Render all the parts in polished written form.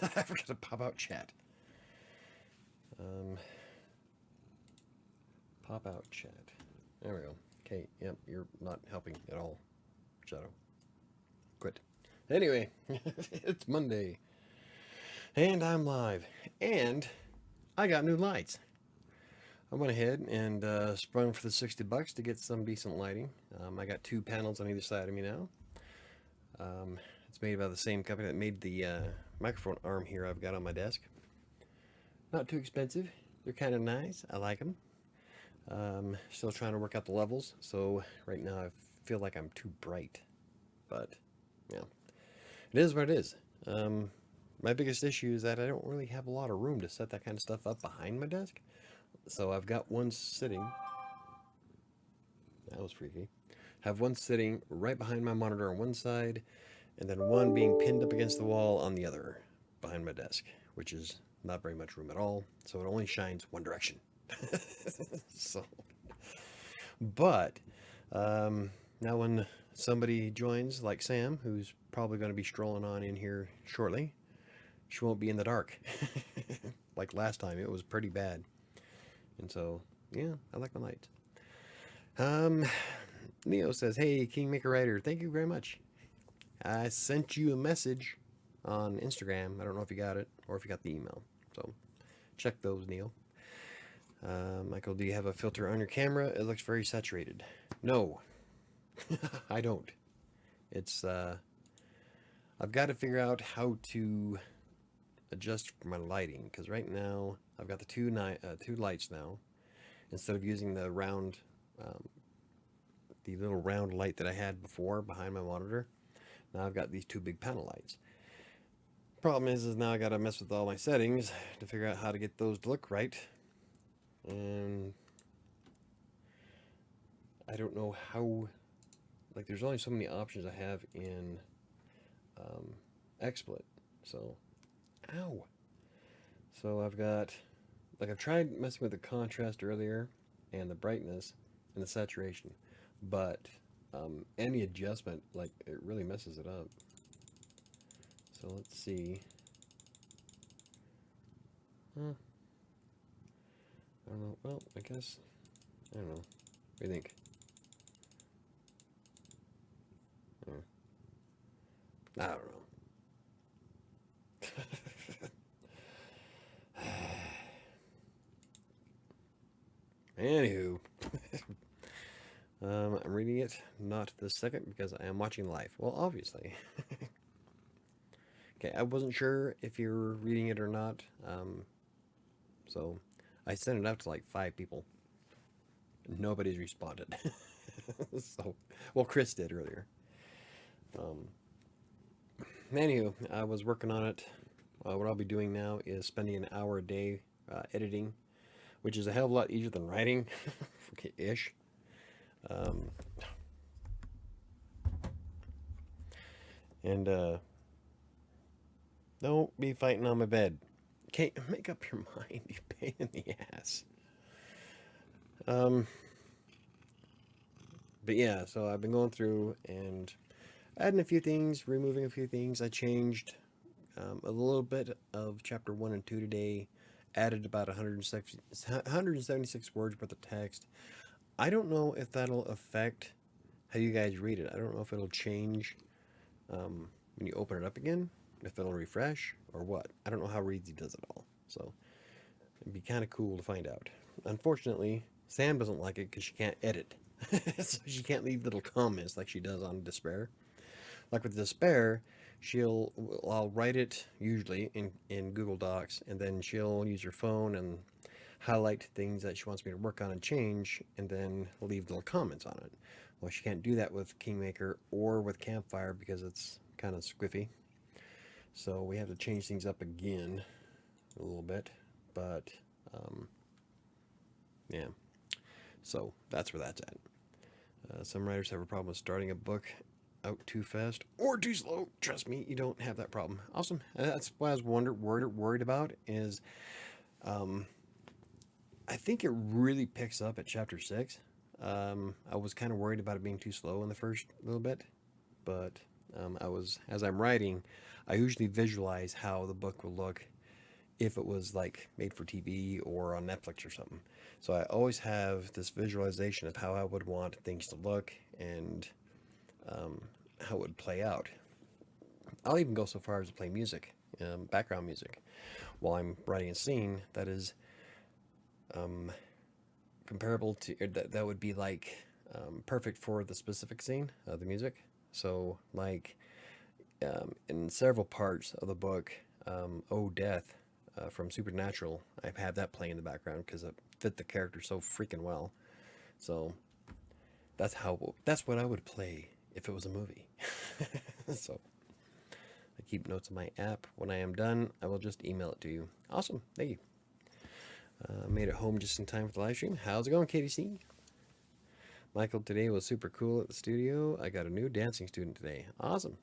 I forgot to pop out chat. Pop out chat. There we go. Okay, yep, you're not helping at all, Shadow. Quit. Anyway, it's Monday, and I'm live, and I got new lights. I went ahead and sprung for the $60 to get some decent lighting. I got 2 panels on either side of me now. It's made by the same company that made the microphone arm here I've got on my desk. Not too expensive. They're kind of nice. I like them. Still trying to work out the levels, so right now I feel like I'm too bright. But, yeah, it is what it is. My biggest issue is that I don't really have a lot of room to set that kind of stuff up behind my desk. So I've got one sitting. That was freaky. Have one sitting right behind my monitor on one side, and then one being pinned up against the wall on the other behind my desk, which is not very much room at all. So it only shines one direction. So, but now when somebody joins, like Sam, who's probably going to be strolling on in here shortly, she won't be in the dark. Like last time, it was pretty bad. And so, yeah, I like my lights. Neo says, "Hey, Kingmaker Writer, thank you very much. I sent you a message on Instagram. I don't know if you got it or if you got the email. So check those, Neo. Michael, do you have a filter on your camera? It looks very saturated." No, I don't. It's, I've got to figure out how to adjust my lighting, because right now I've got the two lights now. Instead of using the round, the little round light that I had before behind my monitor, now I've got these 2 big panel lights. Problem is now I got to mess with all my settings to figure out how to get those to look right. And I don't know how, like, there's only so many options I have in XSplit. So, ow. So I've got, like, I've tried messing with the contrast earlier and the brightness and the saturation, but any adjustment, like, it really messes it up. So let's see. Huh. I don't know. Well, I guess, I don't know. What do you think? I don't know. Anywho, I'm reading it not this second because I am watching live. Well, obviously. Okay, I wasn't sure if you were reading it or not. So I sent it out to like 5 people. Nobody's responded. So, well, Chris did earlier. Anywho, I was working on it. What I'll be doing now is spending an hour a day editing, which is a hell of a lot easier than writing, ish. And don't be fighting on my bed. Okay, make up your mind, you pain in the ass. But yeah, so I've been going through and adding a few things, removing a few things. I changed a little bit of chapter 1 and 2 today, added about 176 words worth of text. I don't know if that'll affect how you guys read it. I don't know if it'll change when you open it up again, if it'll refresh or what. I don't know how Reedsy does it all. So it'd be kind of cool to find out. Unfortunately, Sam doesn't like it because she can't edit. So she can't leave little comments like she does on Despair. Like with Despair, I'll write it usually in Google Docs, and then she'll use her phone and highlight things that she wants me to work on and change, and then leave little comments on it. Well, she can't do that with Kingmaker or with Campfire because it's kind of squiffy. So we have to change things up again a little bit, but yeah. So that's where that's at. Some writers have a problem with starting a book out too fast or too slow. Trust me, you don't have that problem. Awesome. That's what I was worried about is I think it really picks up at chapter 6. I was kind of worried about it being too slow in the first little bit, but as I'm writing, I usually visualize how the book will look if it was like made for TV or on Netflix or something. So I always have this visualization of how I would want things to look and how it would play out. I'll even go so far as to play music, background music, while I'm writing a scene that is comparable to that would be like perfect for the specific scene of the music. So like in several parts of the book, "Oh Death" from Supernatural, I have that playing in the background because it fit the character so freaking well. So that's what I would play if it was a movie. So I keep notes in my app. When I am done, I will just email it to you. Awesome, thank you. Made it home just in time for the live stream. How's it going, KDC? Michael, today was super cool at the studio. I got a new dancing student today. Awesome.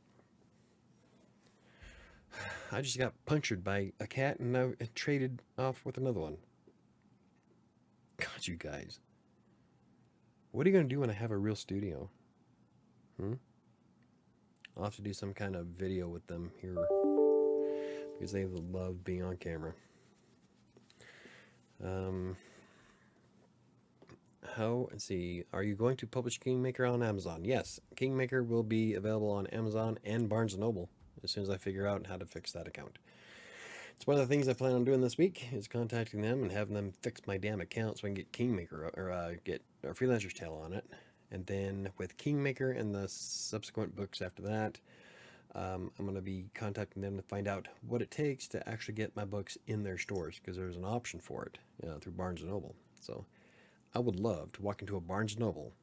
I just got punctured by a cat and I traded off with another one. God, you guys. What are you going to do when I have a real studio? I'll have to do some kind of video with them here because they love being on camera. Let's see, are you going to publish Kingmaker on Amazon? Yes, Kingmaker will be available on Amazon and Barnes & Noble as soon as I figure out how to fix that account. It's one of the things I plan on doing this week is contacting them and having them fix my damn account so I can get Kingmaker or get a Freelancer's Tale on it. And then with Kingmaker and the subsequent books after that, I'm going to be contacting them to find out what it takes to actually get my books in their stores because there's an option for it through Barnes & Noble. So I would love to walk into a Barnes & Noble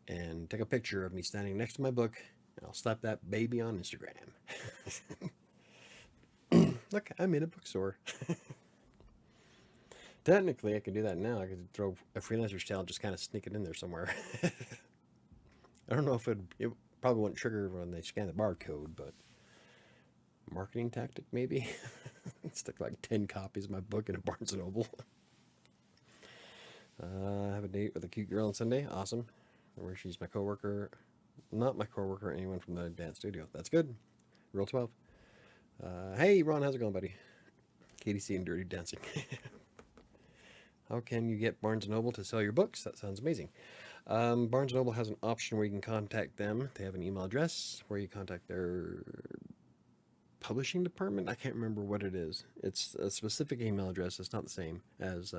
and take a picture of me standing next to my book, and I'll slap that baby on Instagram. Look, I'm in a bookstore. Technically, I could do that now. I could throw a Freelancer's Tale and just kind of sneak it in there somewhere. I don't know if it probably wouldn't trigger when they scan the barcode, but marketing tactic maybe. Stick like 10 copies of my book in a Barnes & Noble. I have a date with a cute girl on Sunday. Awesome. Where she's my coworker. Not my coworker, anyone from the dance studio. That's good. Rule 12. Hey, Ron, how's it going, buddy? KDC and Dirty Dancing. How can you get Barnes & Noble to sell your books? That sounds amazing. Barnes & Noble has an option where you can contact them. They have an email address where you contact their publishing department. I can't remember what it is. It's a specific email address. It's not the same as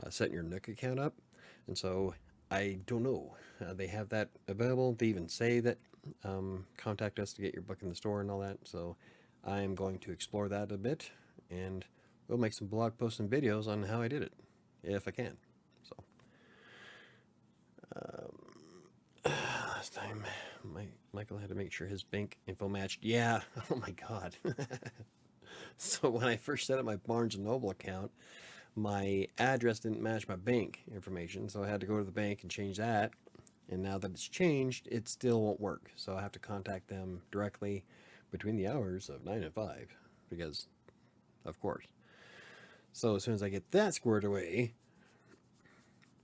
setting your Nook account up. And so I don't know. They have that available. They even say that contact us to get your book in the store and all that. So I'm going to explore that a bit, and we'll make some blog posts and videos on how I did it, if I can. So last time Michael had to make sure his bank info matched. Yeah. Oh my God. So when I first set up my Barnes & Noble account, my address didn't match my bank information, so I had to go to the bank and change that. And now that it's changed, it still won't work. So I have to contact them directly between the hours of 9 and 5, because, of course. So as soon as I get that squared away,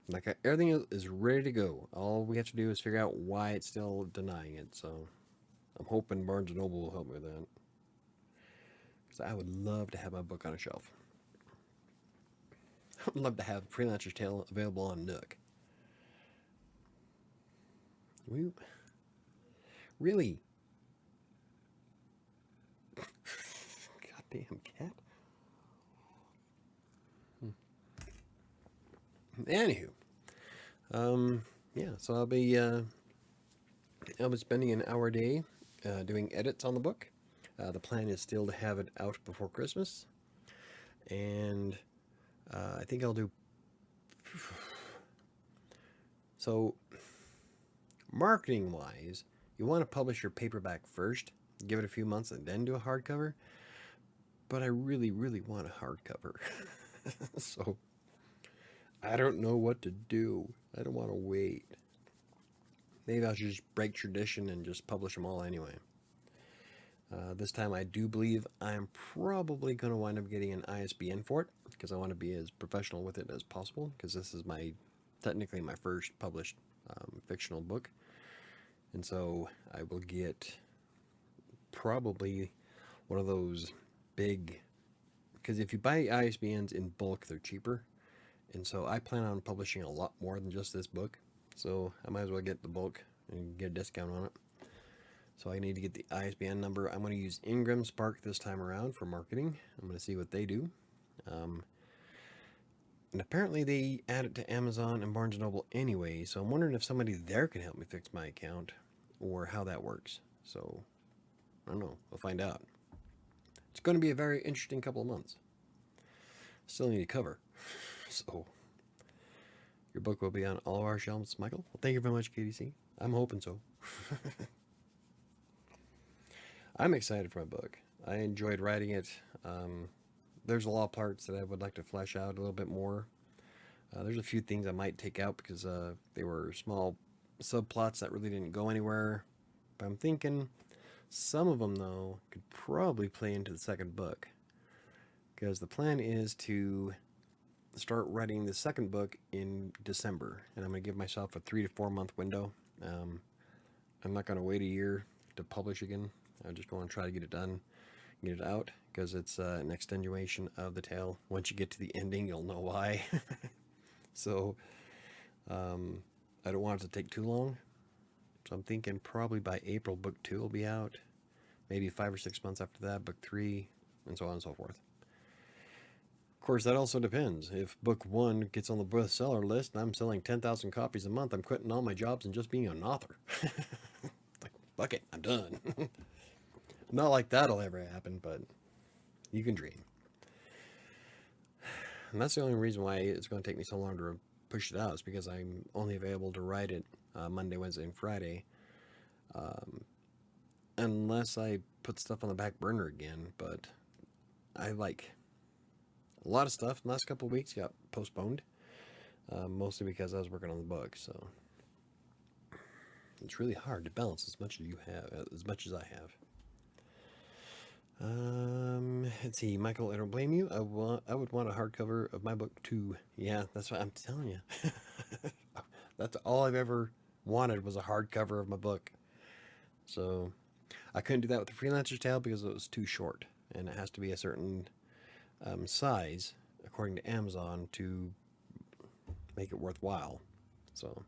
like everything is ready to go. All we have to do is figure out why it's still denying it. So I'm hoping Barnes & Noble will help me with that, because I would love to have my book on a shelf. I would love to have Freelancer's Tale available on Nook. Really? Goddamn cat. Anywho, yeah. So I'll be spending an hour a day doing edits on the book. The plan is still to have it out before Christmas, and I think I'll do. So, marketing wise, you want to publish your paperback first, give it a few months, and then do a hardcover. But I really, really want a hardcover. So, I don't know what to do. I don't want to wait. Maybe I should just break tradition and just publish them all anyway. This time I do believe I'm probably going to wind up getting an ISBN for it, because I want to be as professional with it as possible, because this is technically my first published fictional book. And so I will get probably one of those big, because if you buy ISBNs in bulk, they're cheaper. And so I plan on publishing a lot more than just this book. So I might as well get the bulk and get a discount on it. So I need to get the ISBN number. I'm going to use Ingram Spark this time around for marketing. I'm going to see what they do. And apparently they add it to Amazon and Barnes & Noble anyway. So I'm wondering if somebody there can help me fix my account or how that works. So I don't know. We'll find out. It's going to be a very interesting couple of months. Still need to cover. So your book will be on all of our shelves, Michael. Well, thank you very much, KDC. I'm hoping so. I'm excited for my book. I enjoyed writing it. There's a lot of parts that I would like to flesh out a little bit more. There's a few things I might take out because they were small subplots that really didn't go anywhere. But I'm thinking some of them, though, could probably play into the second book. Because the plan is to start writing the second book in December. And I'm going to give myself a 3 to 4 month window. I'm not going to wait a year to publish again. I'm just going to try to get it done, get it out, because it's an extenuation of the tale. Once you get to the ending, you'll know why. So I don't want it to take too long. So I'm thinking probably by April, book 2 will be out. Maybe 5 or 6 months after that, book 3, and so on and so forth. Of course, that also depends. If book 1 gets on the bestseller list and I'm selling 10,000 copies a month, I'm quitting all my jobs and just being an author. Like, fuck it, I'm done. Not like that'll ever happen, but you can dream. And that's the only reason why it's going to take me so long to push it out, is because I'm only available to write it Monday, Wednesday, and Friday. Unless I put stuff on the back burner again, but I like a lot of stuff the last couple of weeks got postponed, mostly because I was working on the book. So it's really hard to balance as much as you have, as much as I have. Let's see, Michael, I don't blame you. I would want a hardcover of my book too. Yeah, that's what I'm telling you. That's all I've ever wanted, was a hardcover of my book. So I couldn't do that with the Freelancer's Tale because it was too short, and it has to be a certain size according to Amazon to make it worthwhile. So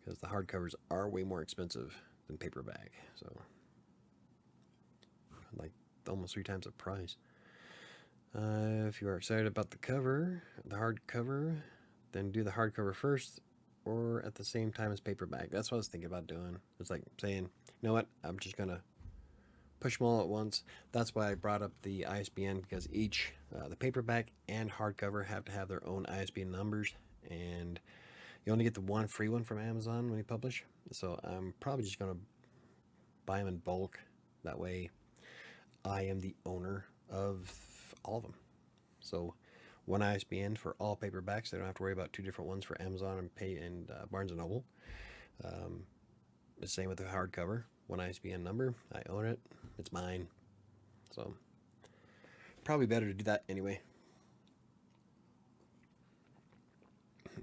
because the hardcovers are way more expensive than paperback, so like almost 3 times the price. If you are excited about the cover, the hardcover, then do the hardcover first or at the same time as paperback. That's what I was thinking about doing. It's like saying, you know what, I'm just gonna push them all at once. That's why I brought up the ISBN, because each the paperback and hardcover have to have their own ISBN numbers, and you only get the one free one from Amazon when you publish. So I'm probably just gonna buy them in bulk. That way I am the owner of all of them. So one ISBN for all paperbacks. I don't have to worry about 2 different ones for Amazon and Barnes & Noble. The same with the hardcover. One ISBN number. I own it. It's mine. So probably better to do that anyway.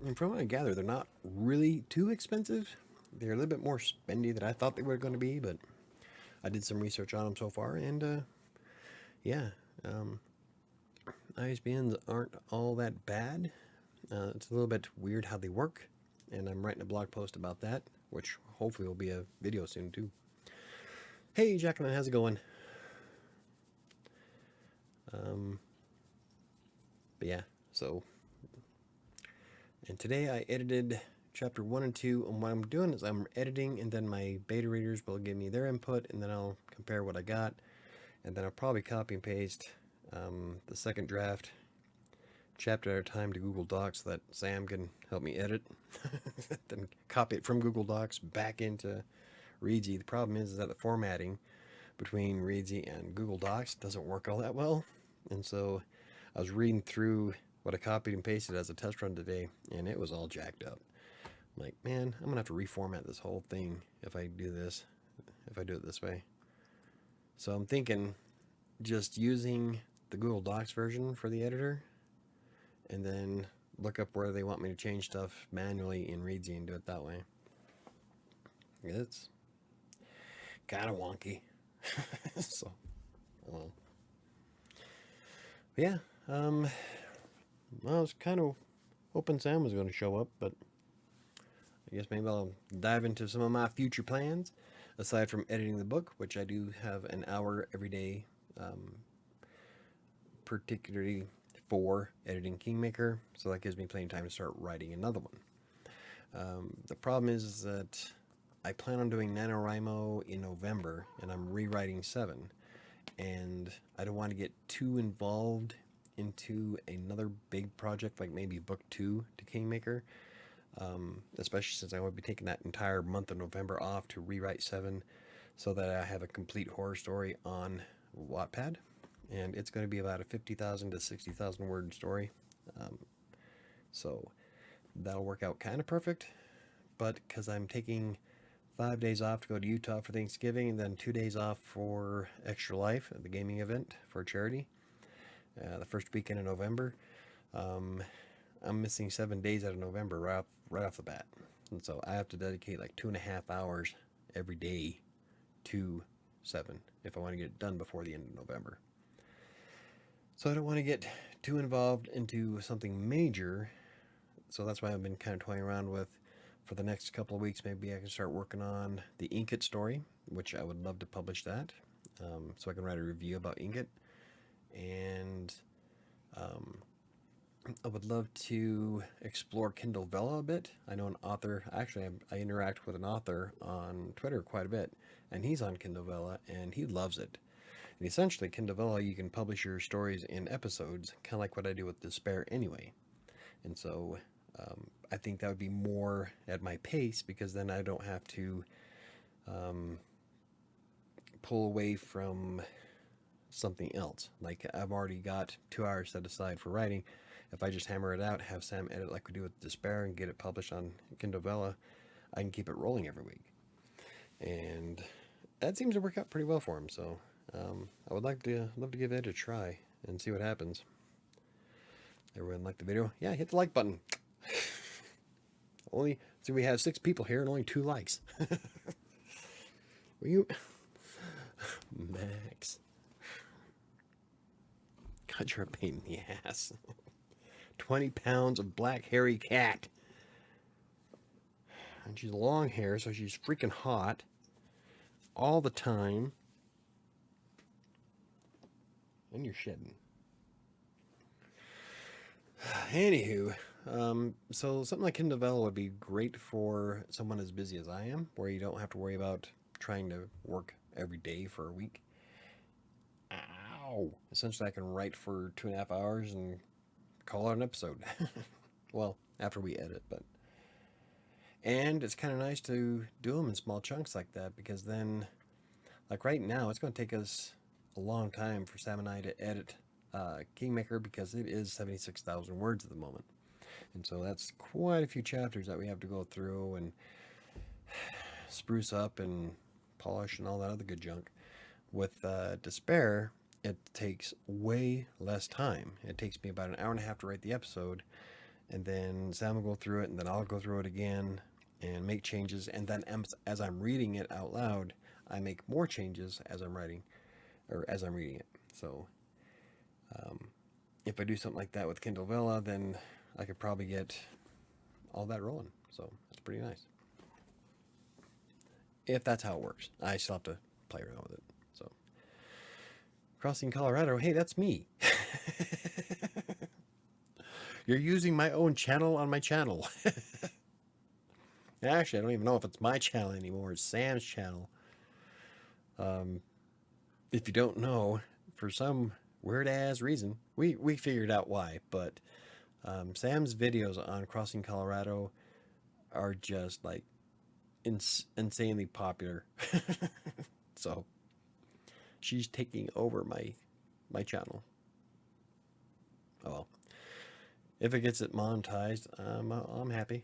And from what I gather, they're not really too expensive. They're a little bit more spendy than I thought they were going to be, but I did some research on them so far, and yeah, ISBNs aren't all that bad. It's a little bit weird how they work, and I'm writing a blog post about that, which hopefully will be a video soon too. Hey Jacqueline, how's it going? But yeah, so, and today I edited chapter 1 and 2, and what I'm doing is I'm editing, and then my beta readers will give me their input, and then I'll compare what I got, and then I'll probably copy and paste the second draft chapter at a time to Google Docs so that Sam can help me edit. Then copy it from Google Docs back into Reedsy. The problem is that the formatting between Reedsy and Google Docs doesn't work all that well, and so I was reading through what I copied and pasted as a test run today, and it was all jacked up. I'm like, man, I'm gonna have to reformat this whole thing if I do this, if I do it this way. So I'm thinking just using the Google Docs version for the editor, and then look up where they want me to change stuff manually in Reedsy and do it that way. It's kind of wonky. So Well, yeah. Well, I was kind of hoping Sam was going to show up, but I guess maybe I'll dive into some of my future plans. Aside from editing the book, which I do have an hour every day, particularly for editing Kingmaker, so that gives me plenty of time to start writing another one. The problem is that I plan on doing NaNoWriMo in November, and I'm rewriting 7, and I don't want to get too involved into another big project like maybe book 2 to Kingmaker, especially since I will be taking that entire month of November off to rewrite 7 so that I have a complete horror story on Wattpad. And it's going to be about a 50,000 to 60,000 word story. So that'll work out kind of perfect. But because I'm taking 5 days off to go to Utah for Thanksgiving and then 2 days off for Extra Life, the gaming event for charity, the first weekend in November, I'm missing 7 days out of November right off the bat. And so I have to dedicate like 2.5 hours every day to 7 if I want to get it done before the end of November. So I don't want to get too involved into something major. So that's why I've been kind of toying around with, for the next couple of weeks, maybe I can start working on the Inkitt story, which I would love to publish that. So I can write a review about Inkitt. And I would love to explore Kindle Vella a bit. I know an author, actually I interact with an author on Twitter quite a bit, and he's on Kindle Vella and he loves it. And essentially, Kindle Vella, you can publish your stories in episodes, kind of like what I do with Despair anyway. And so I think that would be more at my pace, because then I don't have to pull away from something else. Like, I've already got 2 hours set aside for writing. If I just hammer it out, have Sam edit like we do with Despair, and get it published on Kindle Vella, I can keep it rolling every week. And that seems to work out pretty well for him. So I would love to give it a try and see what happens. Everyone like the video? Yeah, hit the like button. We have 6 people here and only 2 likes. Will you, Max? God, you're a pain in the ass. 20 pounds of black hairy cat. And she's long hair, so she's freaking hot all the time. And you're shedding. Anywho, so something like Kindle Vella would be great for someone as busy as I am, where you don't have to worry about trying to work every day for a week. Ow! Essentially, I can write for 2.5 hours and call out an episode. Well, after we edit, but. And it's kind of nice to do them in small chunks like that, because then, like right now, it's going to take us a long time for Sam and I to edit Kingmaker, because it is 76,000 words at the moment. And so that's quite a few chapters that we have to go through and spruce up and polish and all that other good junk. With Despair, it takes way less time. It takes me about an hour and a half to write the episode, and then Sam will go through it, and then I'll go through it again and make changes, and then as I'm reading it out loud, I make more changes as I'm writing, or as I'm reading it. So if I do something like that with Kindle Vella, then I could probably get all that rolling. So it's pretty nice. If that's how it works. I still have to play around with it. So Crossing Colorado, hey, that's me. You're using my own channel on my channel. Actually, I don't even know if it's my channel anymore. It's Sam's channel. If you don't know, for some weird ass reason, we figured out why, but Sam's videos on Crossing Colorado are just like insanely popular. So she's taking over my channel. Oh well. If it gets it monetized, I'm happy.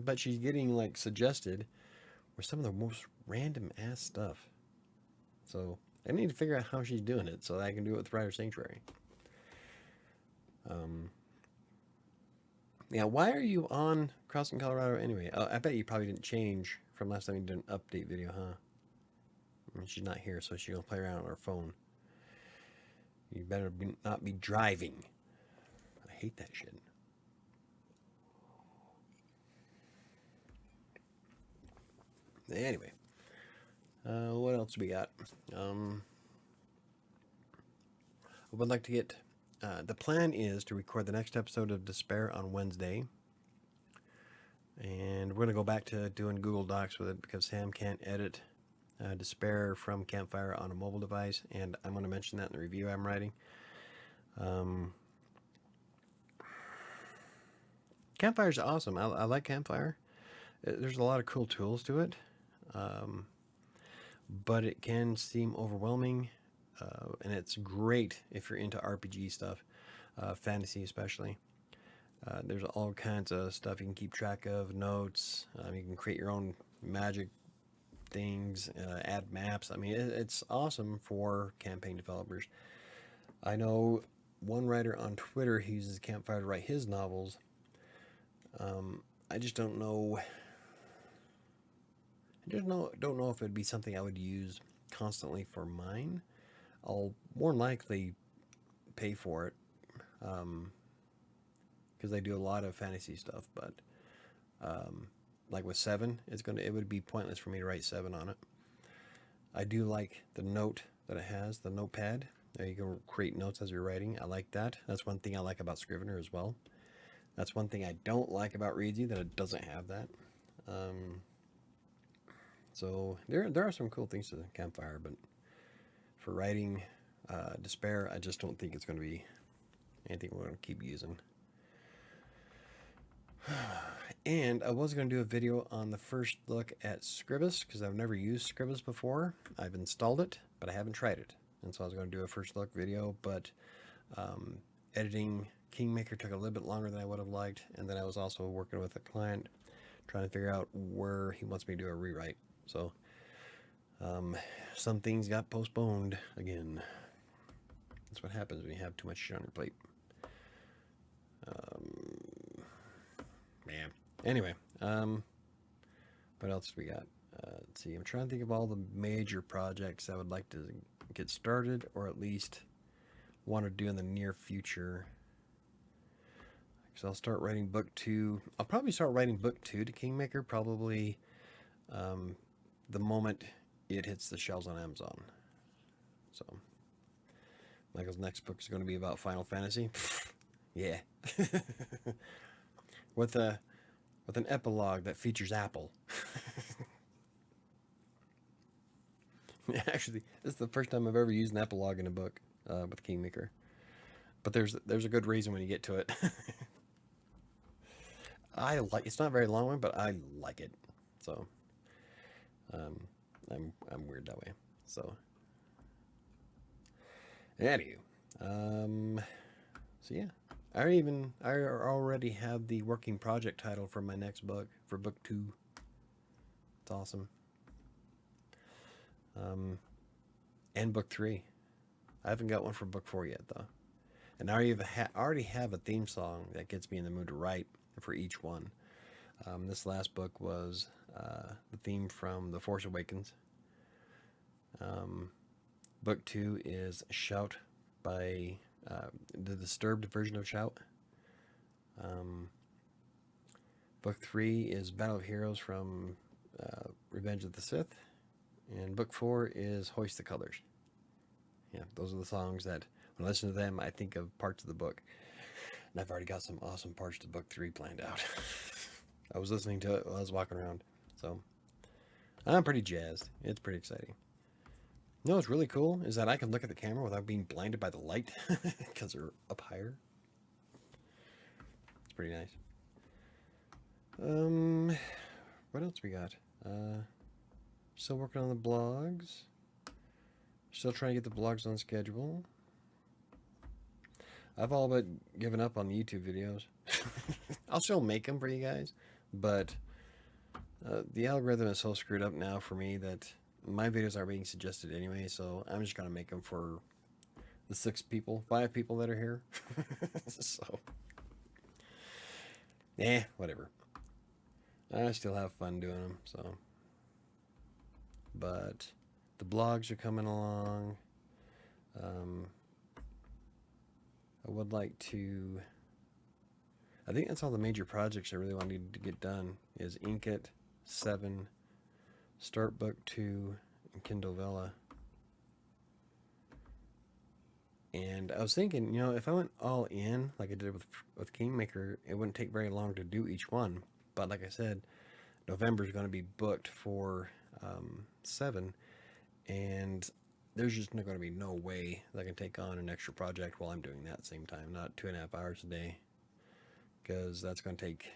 But she's getting like suggested for some of the most random ass stuff. So I need to figure out how she's doing it so that I can do it with WriterSanctuary. Yeah, why are you on Crossing Colorado anyway? I bet you probably didn't change from last time you did an update video, huh? I mean, she's not here, so she'll play around on her phone. You better not be driving. I hate that shit. Anyway, what else we got? I would like to get... the plan is to record the next episode of Despair on Wednesday. And we're going to go back to doing Google Docs with it because Sam can't edit Despair from Campfire on a mobile device. And I'm going to mention that in the review I'm writing. Campfire's awesome. I like Campfire. There's a lot of cool tools to it. But it can seem overwhelming. And it's great if you're into RPG stuff. Fantasy especially. There's all kinds of stuff you can keep track of, notes. You can create your own magic things, add maps. I mean, it's awesome for campaign developers. I know one writer on Twitter, he uses Campfire to write his novels. I just don't know. Don't know if it'd be something I would use constantly for mine. I'll more likely pay for it. Because I do a lot of fantasy stuff, but like with 7, it would be pointless for me to write 7 on it. I do like the note that it has, the notepad. You can create notes as you're writing. I like that. That's one thing I like about Scrivener as well. That's one thing I don't like about Readsy, that it doesn't have that. So there are some cool things to Campfire, but for writing Despair, I just don't think it's going to be anything we're going to keep using. And I was going to do a video on the first look at Scribus, because I've never used Scribus before. I've installed it, but I haven't tried it. And so I was going to do a first look video, but editing Kingmaker took a little bit longer than I would have liked. And then I was also working with a client, trying to figure out where he wants me to do a rewrite. So some things got postponed again. That's what happens when you have too much shit on your plate. Man. Anyway, what else do we got? Let's see. I'm trying to think of all the major projects I would like to get started, or at least want to do in the near future. So I'll start writing book 2. I'll probably start writing book 2 to Kingmaker, probably the moment it hits the shelves on Amazon. So Michael's next book is going to be about Final Fantasy. Yeah. with an epilogue that features Apple. Actually, this is the first time I've ever used an epilogue in a book with Kingmaker. But there's a good reason when you get to it. It's not a very long one, but I like it. So I'm weird that way. So anywho, so yeah. I already have the working project title for my next book, for book 2. It's awesome. And book 3. I haven't got one for book 4 yet, though. And I already have a theme song that gets me in the mood to write for each one. This last book was the theme from The Force Awakens. Book 2 is Shout by the Disturbed version of Shout. Book 3 is Battle of Heroes from Revenge of the Sith. And book 4 is Hoist the Colors. Yeah, those are the songs that, when I listen to them, I think of parts of the book. And I've already got some awesome parts to book 3 planned out. I was listening to it while I was walking around. So I'm pretty jazzed. It's pretty exciting. You know what's really cool is that I can look at the camera without being blinded by the light because they're up higher. It's pretty nice. What else we got? Still working on the blogs. Still trying to get the blogs on schedule. I've all but given up on the YouTube videos. I'll still make them for you guys, but the algorithm is so screwed up now for me that my videos are being suggested anyway, so I'm just gonna make them for the 5 people that are here. So, whatever. I still have fun doing them, so. But The blogs are coming along. I would like to... I think that's all the major projects I really wanted to get done is Inkitt 7, Start Book 2, and Kindle Vella. And I was thinking, you know, if I went all in, like I did with Kingmaker, it wouldn't take very long to do each one. But like I said, November is going to be booked for 7, and there's just not going to be no way that I can take on an extra project while I'm doing that at the same time, not 2.5 hours a day, because that's going to take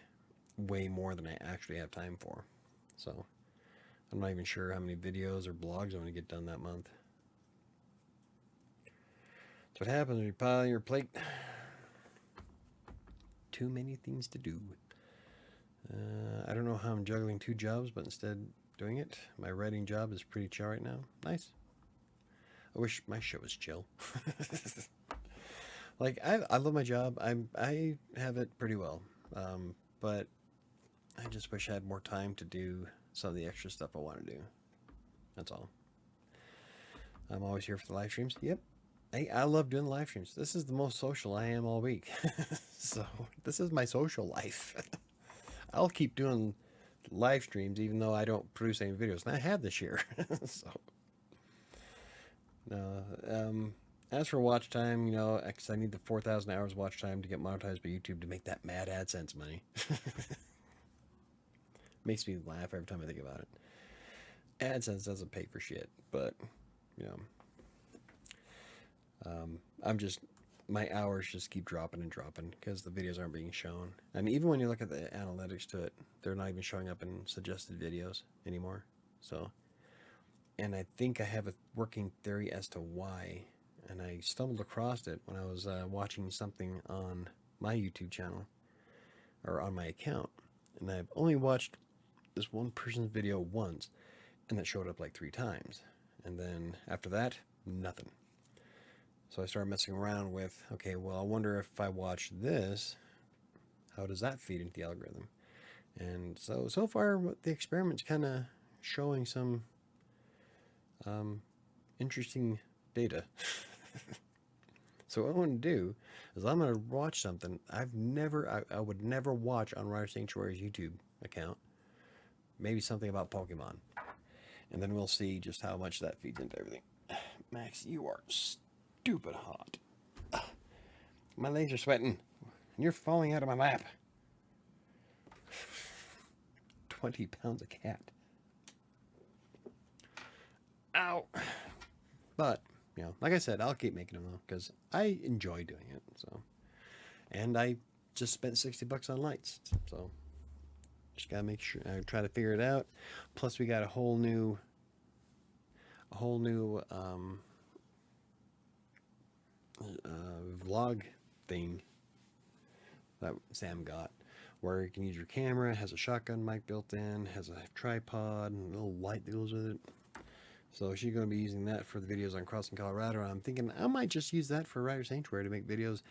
way more than I actually have time for. So I'm not even sure how many videos or blogs I'm going to get done that month. That's what happens when you pile on your plate. Too many things to do. I don't know how I'm juggling 2 jobs, but instead doing it. My writing job is pretty chill right now. Nice. I wish my shit was chill. Like, I love my job. I have it pretty well. But I just wish I had more time to do some of the extra stuff I want to do. That's all. I'm always here for the live streams. Yep. I love doing live streams. This is the most social I am all week. So this is my social life. I'll keep doing live streams even though I don't produce any videos. And I have this year. So no. As for watch time, you know, I need the 4,000 hours watch time to get monetized by YouTube to make that mad AdSense money. Makes me laugh every time I think about it. AdSense doesn't pay for shit, but you know, my hours just keep dropping and dropping because the videos aren't being shown. And even when you look at the analytics to it, they're not even showing up in suggested videos anymore. So, and I think I have a working theory as to why. And I stumbled across it when I was watching something on my YouTube channel or on my account. And I've only watched this one person's video once, and that showed up like 3 times. And then after that, nothing. So I started messing around with, okay, well, I wonder if I watch this, how does that feed into the algorithm? And so far, the experiment's kind of showing some interesting data. So what I'm going to do is I'm going to watch something I would never watch on WriterSanctuary's YouTube account. Maybe something about Pokemon. And then we'll see just how much that feeds into everything. Max, you are stupid hot. My legs are sweating. And you're falling out of my lap. 20 pounds of cat. Ow. But, you know, like I said, I'll keep making them though, because I enjoy doing it. So, and I just spent $60 on lights. So, just gotta make sure I try to figure it out. Plus, we got a whole new vlog thing that Sam got, where you can use your camera, has a shotgun mic built in, has a tripod, and a little light that goes with it. So she's going to be using that for the videos on Crossing Colorado. And I'm thinking I might just use that for Writer Sanctuary to make videos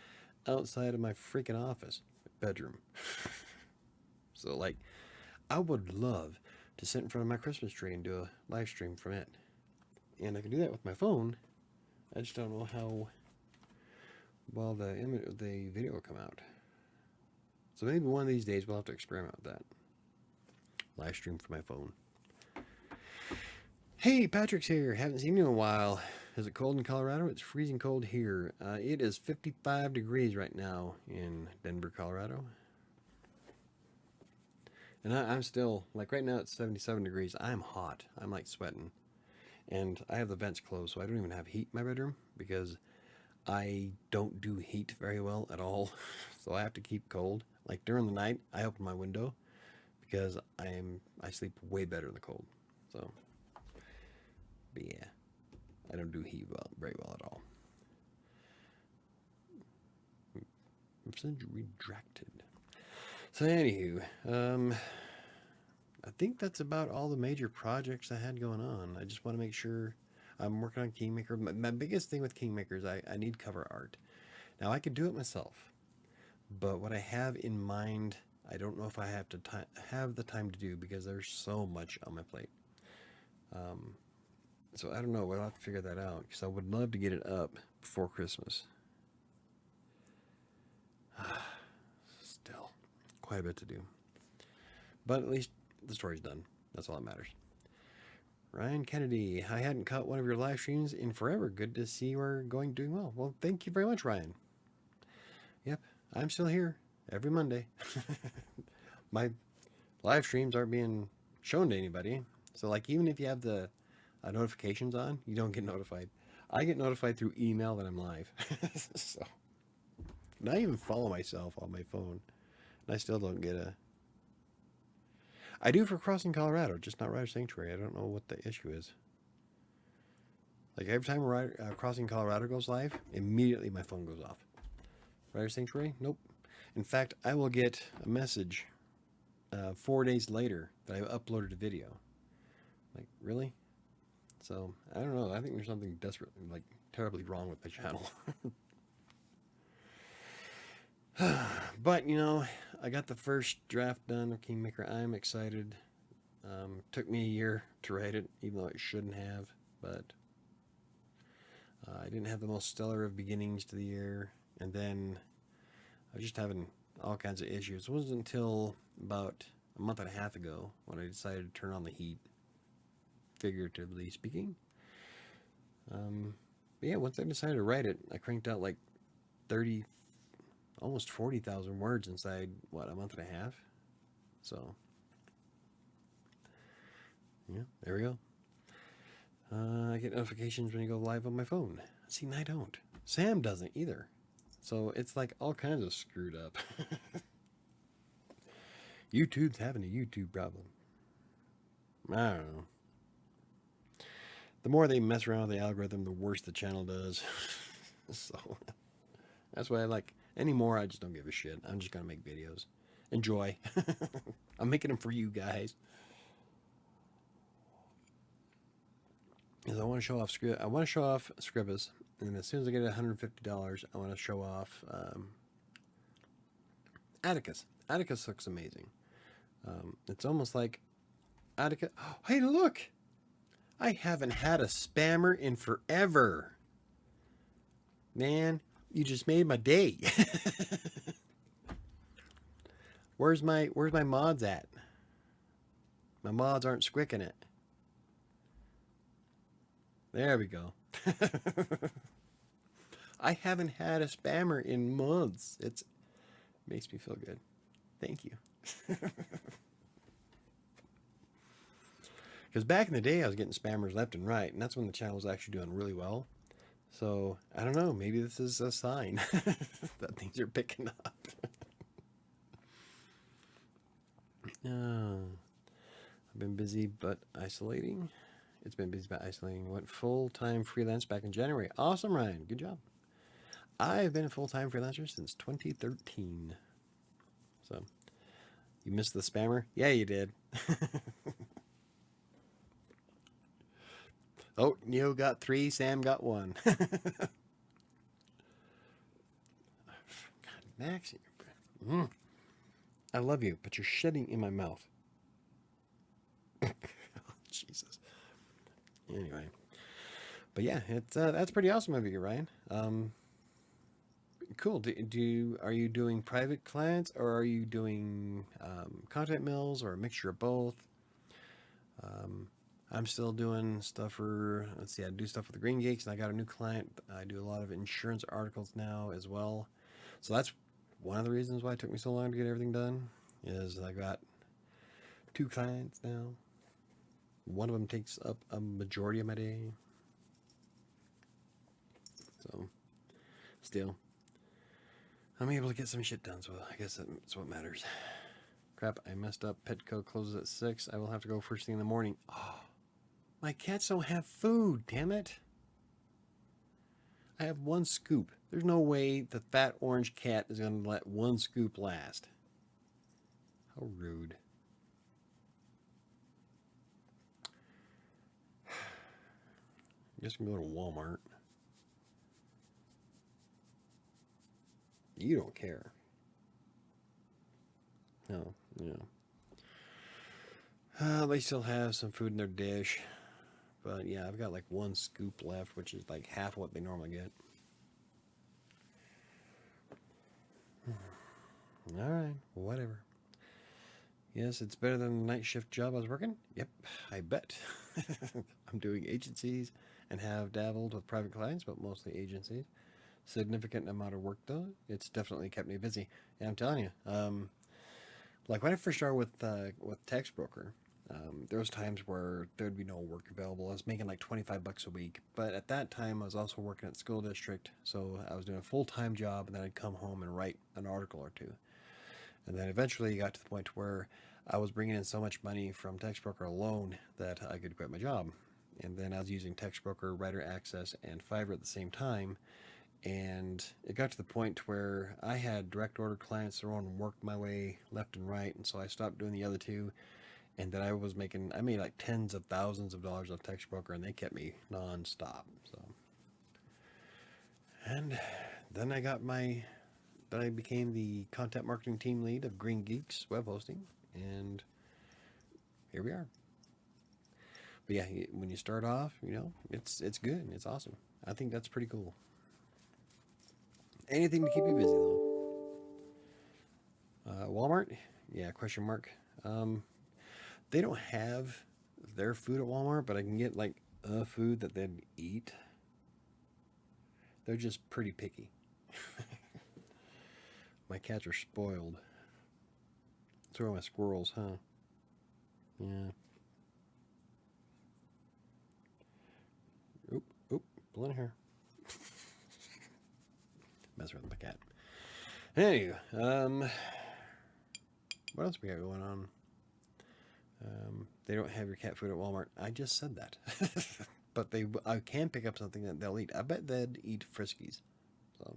outside of my freaking office, bedroom. So, like, I would love to sit in front of my Christmas tree and do a live stream from it. And I can do that with my phone. I just don't know how well the video will come out. So maybe one of these days we'll have to experiment with that. Live stream from my phone. Hey, Patrick's here. Haven't seen you in a while. Is it cold in Colorado? It's freezing cold here. It is 55 degrees right now in Denver, Colorado. And I'm still, like right now it's 77 degrees. I'm hot. I'm like sweating. And I have the vents closed, so I don't even have heat in my bedroom because I don't do heat very well at all. So I have to keep cold. Like during the night, I open my window because I sleep way better in the cold. So, but yeah, I don't do heat very well at all. Percentage retracted. So anywho, I think that's about all the major projects I had going on. I just want to make sure I'm working on Kingmaker. My biggest thing with Kingmaker is I need cover art. Now I could do it myself, but what I have in mind, I don't know if I have have the time to do because there's so much on my plate. So I don't know. We'll have to figure that out because I would love to get it up before Christmas. Still, quite a bit to do. But at least the story's done. That's all that matters. Ryan Kennedy, I hadn't caught one of your live streams in forever. Good to see you're doing well. Well, thank you very much, Ryan. Yep, I'm still here every Monday. My live streams aren't being shown to anybody. So, like, even if you have the notifications on, you don't get notified. I get notified through email that I'm live. So, and I even follow myself on my phone. And I still don't get a... I do for Crossing Colorado, just not WriterSanctuary. I don't know what the issue is. Like, every time Crossing Colorado goes live, immediately my phone goes off. WriterSanctuary? Nope. In fact, I will get a message 4 days later that I've uploaded a video. Like, really? So, I don't know. I think there's something desperately, like, terribly wrong with my channel. But, you know, I got the first draft done of Kingmaker. I'm excited. Took me a year to write it, even though it shouldn't have. But I didn't have the most stellar of beginnings to the year. And then I was just having all kinds of issues. It wasn't until about a month and a half ago when I decided to turn on the heat, figuratively speaking. But yeah, once I decided to write it, I cranked out like 30, almost 40,000 words inside, what, a month and a half? So, yeah, there we go. I get notifications when you go live on my phone. See, and I don't. Sam doesn't either. So it's like all kinds of screwed up. YouTube's having a YouTube problem. I don't know. The more they mess around with the algorithm, the worse the channel does. So that's why I like... Anymore, I just don't give a shit. I'm just going to make videos. Enjoy. I'm making them for you guys. Because I want to show off Scribus. And as soon as I get $150, I want to show off Atticus. Atticus looks amazing. It's almost like Atticus... Oh, hey, look! I haven't had a spammer in forever. Man... You just made my day. Where's my mods at? My mods aren't squicking it. There we go. I haven't had a spammer in months. It makes me feel good. Thank you. Because back in the day, I was getting spammers left and right, and that's when the channel was actually doing really well. So, I don't know, maybe this is a sign that things are picking up. I've been busy but isolating. It's been busy but isolating. Went full-time freelance back in January. Awesome, Ryan. Good job. I've been a full-time freelancer since 2013. So, you missed the spammer? Yeah, you did. Oh, Neo got 3, Sam got 1. God, Max, I love you, but you're shedding in my mouth. Oh, Jesus. Anyway, but yeah, it's that's pretty awesome of you, Ryan. Cool. Are you doing private clients or are you doing content mills or a mixture of both? I'm still doing stuff for, let's see, I do stuff with the Green Geeks, and I got a new client. I do a lot of insurance articles now as well. So that's one of the reasons why it took me so long to get everything done, is I got 2 clients now. One of them takes up a majority of my day. So, still, I'm able to get some shit done, so I guess that's what matters. Crap, I messed up. Petco closes at 6. I will have to go first thing in the morning. Oh. My cats don't have food, damn it. I have 1 scoop. There's no way the fat orange cat is going to let 1 scoop last. How rude. I guess we can go to Walmart. You don't care. No, yeah. They still have some food in their dish. But yeah, I've got like 1 scoop left, which is like half what they normally get. Alright, whatever. Yes, it's better than the night shift job I was working. Yep, I bet. I'm doing agencies and have dabbled with private clients, but mostly agencies. Significant amount of work though. It's definitely kept me busy. And I'm telling you, like when I first started with Text Broker, there was times where there'd be no work available. I was making like $25 a week, but at that time I was also working at the school district, so I was doing a full-time job, and then I'd come home and write an article or two. And then eventually it got to the point where I was bringing in so much money from Text Broker alone that I could quit my job. And then I was using Text Broker, Writer Access, and Fiverr at the same time. And it got to the point where I had direct order clients that were on work my way left and right, and so I stopped doing the other two. And then I made like tens of thousands of dollars on Text Broker, and they kept me non-stop. So, and then I became the content marketing team lead of Green Geeks web hosting, and here we are. But yeah, when you start off, it's good, it's awesome. I think that's pretty cool. Anything to keep you busy though. Walmart, yeah, question mark. They don't have their food at Walmart, but I can get like a food that they'd eat. They're just pretty picky. My cats are spoiled. So are my squirrels, huh? Yeah. Oop, blowing hair. Mess around with my cat. Anyway, what else we got going on? They don't have your cat food at Walmart. I just said that. But I can pick up something that they'll eat. I bet they'd eat Friskies. So,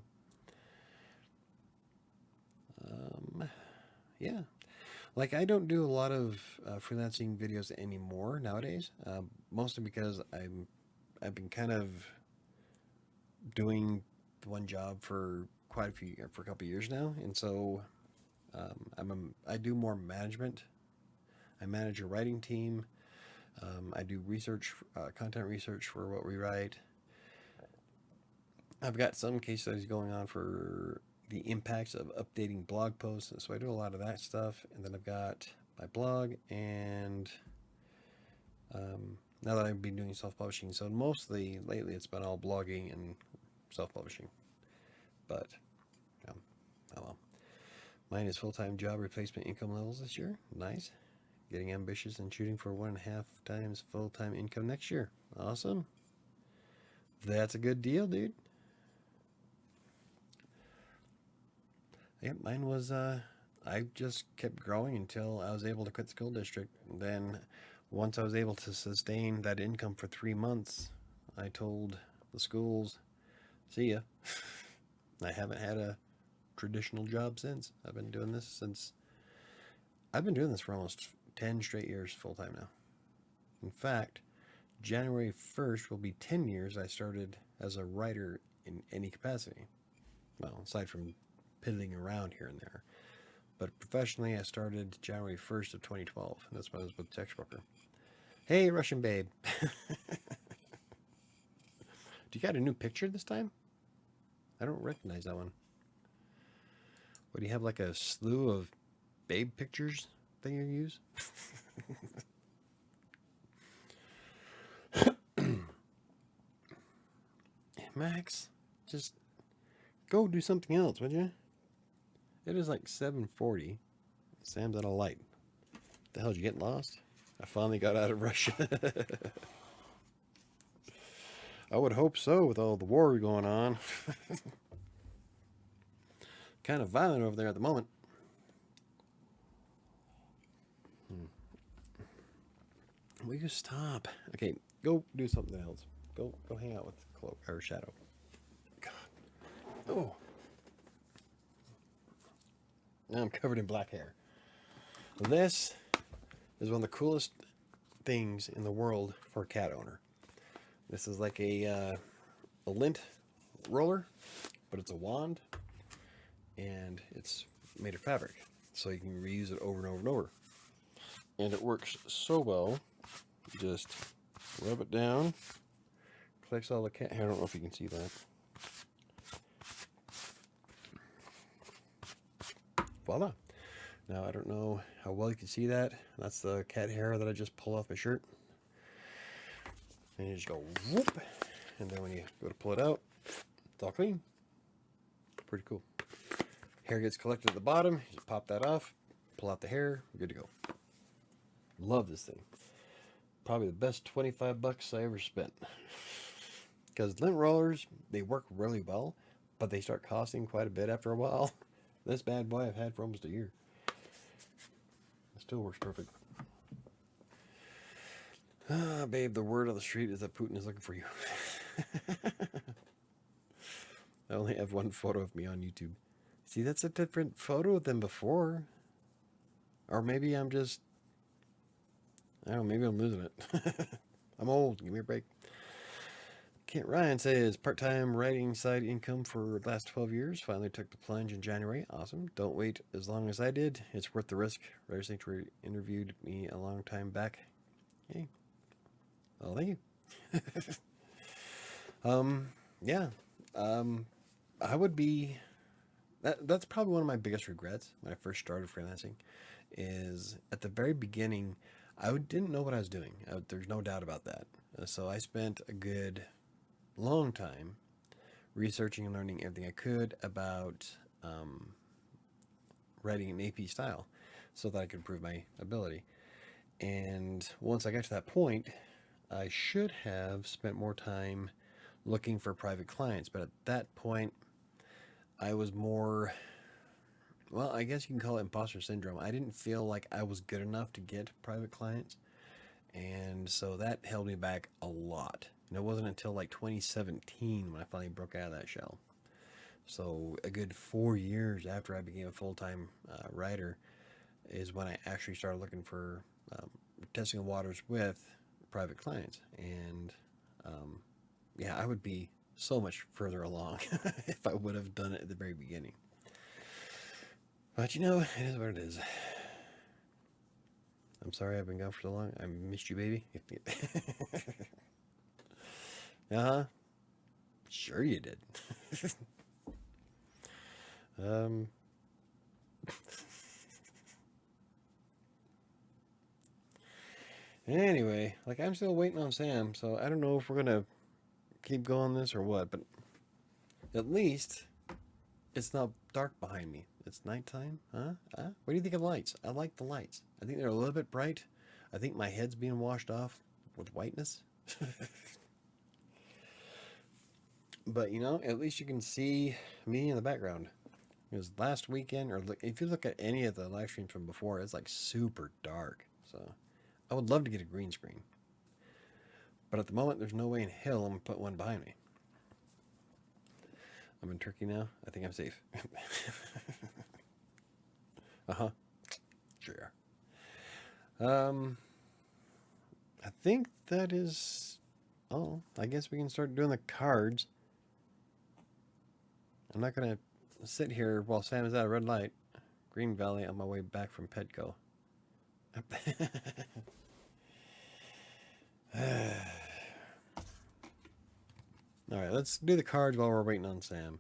yeah. Like, I don't do a lot of freelancing videos anymore nowadays. Mostly because I've been kind of doing one job for a couple of years now, and so I do more management. I manage a writing team. I do research, content research for what we write. I've got some case studies going on for the impacts of updating blog posts, so I do a lot of that stuff. And then I've got my blog, and now that I've been doing self-publishing, so mostly lately it's been all blogging and self-publishing. But oh well. Mine is full-time job replacement income levels this year. Nice. Getting ambitious and shooting for 1.5 times full-time income next year. Awesome. That's a good deal, dude. Yep, mine was, I just kept growing until I was able to quit the school district. And then once I was able to sustain that income for 3 months, I told the schools, see ya. I haven't had a traditional job since. I've been doing this for almost 10 straight years full-time now. In fact, January 1st will be 10 years I started as a writer in any capacity. Well, aside from piddling around here and there. But professionally, I started January 1st of 2012, and that's when I was with Text Broker. Hey, Russian babe. Do you got a new picture this time? I don't recognize that one. What, do you have like a slew of babe pictures that you use? Max, just go do something else, would you? It is like 7:40. Sam's at a light. The hell, did you get lost? I finally got out of Russia. I would hope so with all the war going on. Kind of violent over there at the moment. Will you stop? Okay, go do something else. Go hang out with Cloak or Shadow. God. Oh. Now I'm covered in black hair. This is one of the coolest things in the world for a cat owner. This is like a lint roller, but it's a wand, and it's made of fabric, so you can reuse it over and over and over. And it works so well. Just rub it down, collects all the cat hair. I don't know if you can see that. Voila. Now, I don't know how well you can see that. That's the cat hair that I just pulled off my shirt. And you just go whoop. And then when you go to pull it out, it's all clean. Pretty cool. Hair gets collected at the bottom. You just pop that off, pull out the hair, good to go. Love this thing. Probably the best 25 bucks I ever spent. Because lint rollers, they work really well, but they start costing quite a bit after a while. This bad boy I've had for almost a year. It still works perfect. Ah, babe, the word on the street is that Putin is looking for you. I only have one photo of me on YouTube. See, that's a different photo than before. Or maybe I'm just... I don't know, maybe I'm losing it. I'm old, give me a break. Kent Ryan says, part-time writing side income for the last 12 years. Finally took the plunge in January. Awesome. Don't wait as long as I did. It's worth the risk. WriterSanctuary interviewed me a long time back. Hey. Well, thank you. Yeah. I would be... That's probably one of my biggest regrets when I first started freelancing, is at the very beginning, I didn't know what I was doing. There's no doubt about that. So I spent a good long time researching and learning everything I could about writing in AP style so that I could improve my ability. And once I got to that point, I should have spent more time looking for private clients. But at that point, I was more, well, I guess you can call it imposter syndrome. I didn't feel like I was good enough to get private clients. And so that held me back a lot. And it wasn't until like 2017 when I finally broke out of that shell. So a good 4 years after I became a full-time writer is when I actually started looking for testing the waters with private clients. And yeah, I would be so much further along if I would have done it at the very beginning. But you know, it is what it is. I'm sorry I've been gone for so long. I missed you, baby. Uh-huh. Sure you did. Anyway, like, I'm still waiting on Sam, so I don't know if we're gonna keep going this or what, but at least it's not dark behind me. It's nighttime, huh? What do you think of the lights? I like the lights. I think they're a little bit bright. I think my head's being washed off with whiteness. But, you know, at least you can see me in the background. Because last weekend, or if you look at any of the live streams from before, it's like super dark. So I would love to get a green screen. But at the moment, there's no way in hell I'm going to put one behind me. I'm in Turkey now. I think I'm safe. Uh-huh. Sure. I think that is... Oh, I guess we can start doing the cards. I'm not going to sit here while Sam is at a red light. Green Valley on my way back from Petco. Alright, let's do the cards while we're waiting on Sam.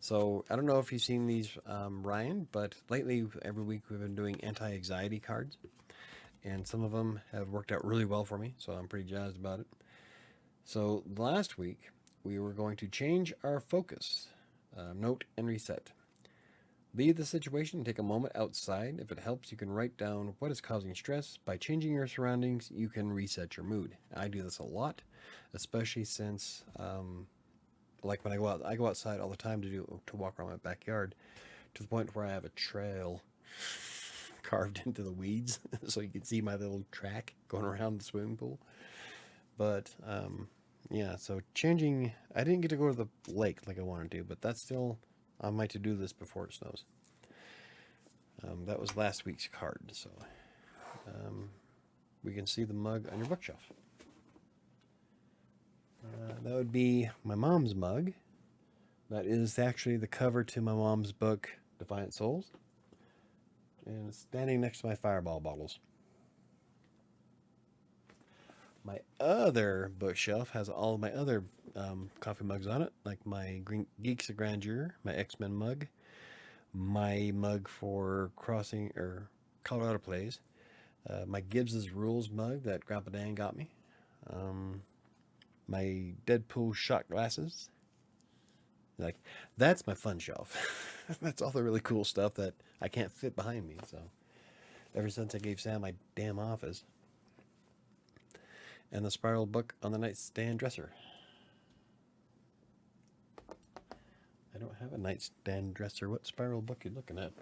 So, I don't know if you've seen these, Ryan, but lately, every week we've been doing anti-anxiety cards. And some of them have worked out really well for me, so I'm pretty jazzed about it. So, last week, we were going to change our focus. Note and reset. Leave the situation and take a moment outside. If it helps, you can write down what is causing stress. By changing your surroundings, you can reset your mood. I do this a lot, especially since, like when I go outside all the time to walk around my backyard, to the point where I have a trail carved into the weeds, so you can see my little track going around the swimming pool. But yeah, so changing. I didn't get to go to the lake like I wanted to, but that's still on my to-do list before it snows. That was last week's card, so we can see the mug on your bookshelf. That would be my mom's mug. That is actually the cover to my mom's book, Defiant Souls. And it's standing next to my Fireball bottles. My other bookshelf has all of my other coffee mugs on it, like my Green Geeks of Grandeur, my X-Men mug, my mug for Crossing or Colorado Plays, my Gibbs's Rules mug that Grandpa Dan got me, my Deadpool shot glasses. Like, that's my fun shelf. That's all the really cool stuff that I can't fit behind me. So, ever since I gave Sam my damn office, and the spiral book on the nightstand dresser. I don't have a nightstand dresser. What spiral book are you looking at?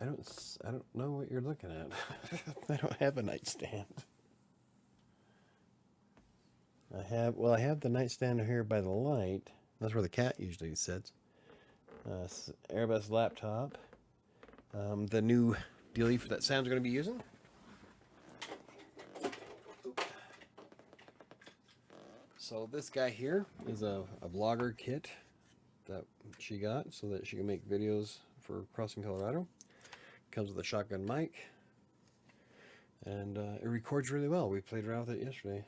I don't know what you're looking at. I don't have a nightstand. I have the nightstand here by the light. That's where the cat usually sits. Airbus laptop. The new dealie that Sam's going to be using. So this guy here is a vlogger kit that she got so that she can make videos for Crossing Colorado. Comes with a shotgun mic, and it records really well. We played around with it yesterday.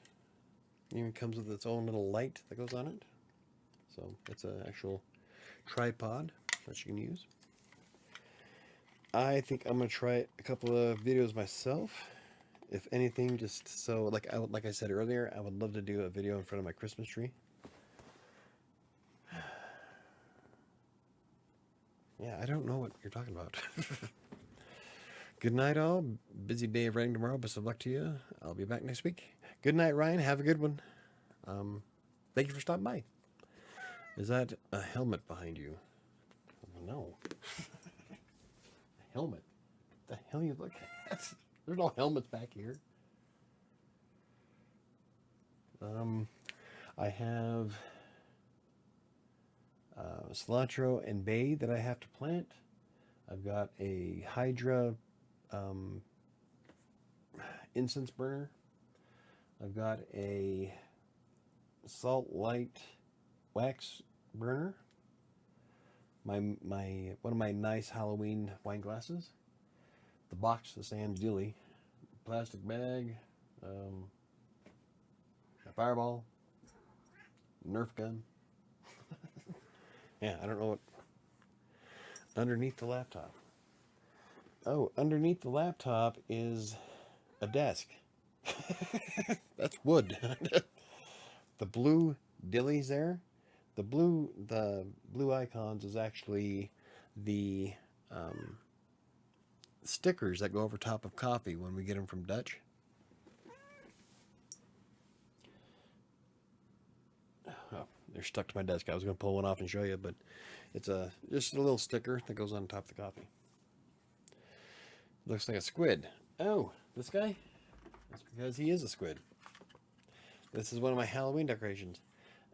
It even comes with its own little light that goes on it. So it's an actual tripod that you can use. I think I'm going to try a couple of videos myself. If anything, just so, like I said earlier, I would love to do a video in front of my Christmas tree. Yeah, I don't know what you're talking about. Good night, all. Busy day of writing tomorrow. Best of luck to you. I'll be back next week. Good night, Ryan. Have a good one. Thank you for stopping by. Is that a helmet behind you? Oh, no. A helmet? What the hell are you looking at? There's no helmets back here. I have cilantro and bay that I have to plant. I've got a Hydra incense burner. I've got a salt light wax burner. One of my nice Halloween wine glasses. The box that Sam's dealie. Plastic bag. A fireball. Nerf gun. Yeah, I don't know what. Underneath the laptop. Oh, underneath the laptop is a desk. That's wood. The blue dillies there. The blue icons is actually the stickers that go over top of coffee when we get them from Dutch. Oh, they're stuck to my desk. I was going to pull one off and show you, but it's just a little sticker that goes on top of the coffee. Looks like a squid. Oh, this guy? That's because he is a squid. This is one of my Halloween decorations.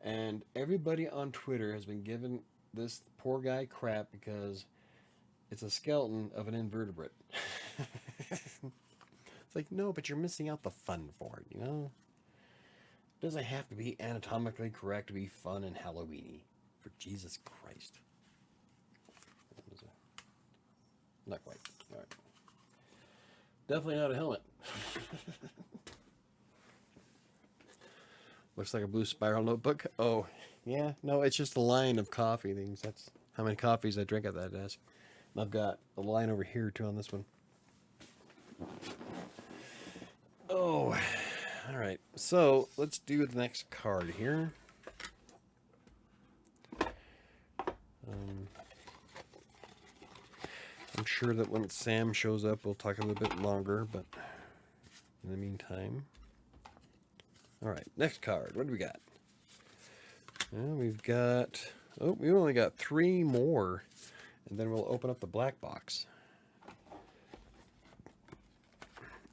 And everybody on Twitter has been giving this poor guy crap because it's a skeleton of an invertebrate. It's like, no, but you're missing out the fun for it, you know? It doesn't have to be anatomically correct to be fun and Halloweeny. For Jesus Christ. Not quite. All right. Definitely not a helmet. Looks like a blue spiral notebook. Oh, yeah. No, it's just a line of coffee things. That's how many coffees I drink at that desk. And I've got a line over here, too, on this one. Oh, all right. So let's do the next card here. I'm sure that when Sam shows up, we'll talk a little bit longer, but in the meantime... All right, next card. What do we got? Well, we've got... Oh, we only got 3 more, and then we'll open up the black box.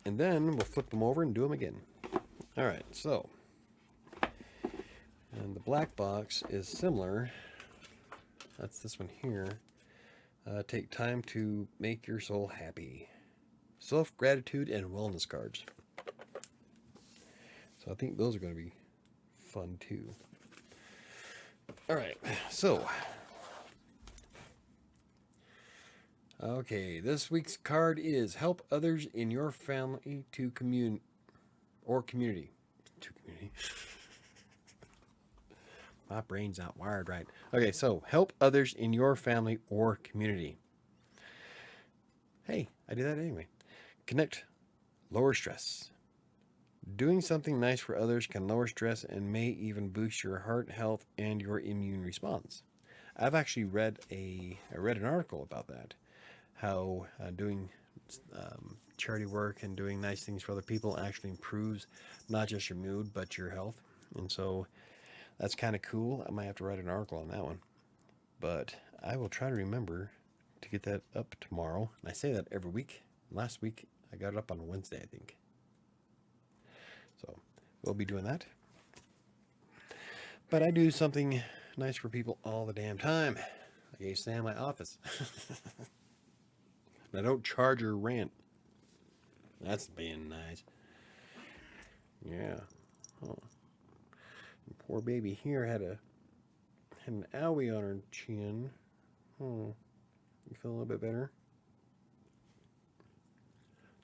And then we'll flip them over and do them again. All right, so... And the black box is similar. That's this one here. Take time to make your soul happy. Self-gratitude and wellness cards. So I think those are going to be fun too. All right, so Okay, this week's card is help others in your family to community. To community. My brain's not wired right. Okay, so help others in your family or community. Hey, I do that anyway. Connect, lower stress. Doing something nice for others can lower stress and may even boost your heart health and your immune response. I've actually read an article about that, how doing charity work and doing nice things for other people actually improves not just your mood but your health. And so that's kind of cool. I might have to write an article on that one, but I will try to remember to get that up tomorrow. And I say that every week. Last week I got it up on Wednesday, I think. So we'll be doing that. But I do something nice for people all the damn time. Like I stay in my office. And I don't charge or rent. That's being nice. Yeah. Oh. Poor baby here had an owie on her chin. Oh. You feel a little bit better?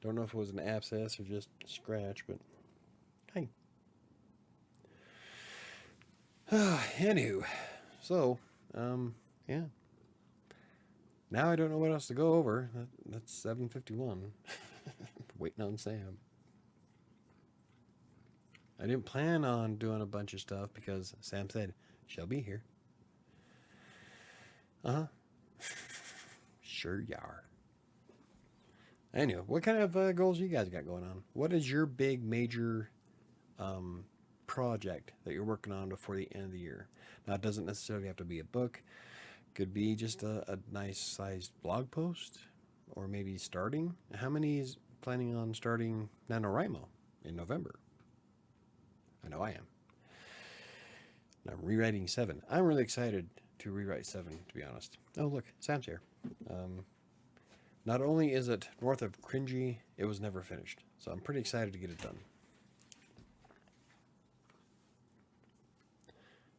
Don't know if it was an abscess or just a scratch, but hey. Anywho, so, yeah. Now I don't know what else to go over. That's 7:51. Waiting on Sam. I didn't plan on doing a bunch of stuff because Sam said she'll be here. Uh-huh. Sure you are. Anyway, what kind of goals you guys got going on? What is your big major project that you're working on before the end of the year? Now, it doesn't necessarily have to be a book. Could be just a nice sized blog post, or maybe starting. How many is planning on starting NaNoWriMo in November? I know I am. And I'm rewriting 7. I'm really excited to rewrite 7, to be honest. Oh, look, Sam's here. Not only is it north of cringy, it was never finished. So I'm pretty excited to get it done.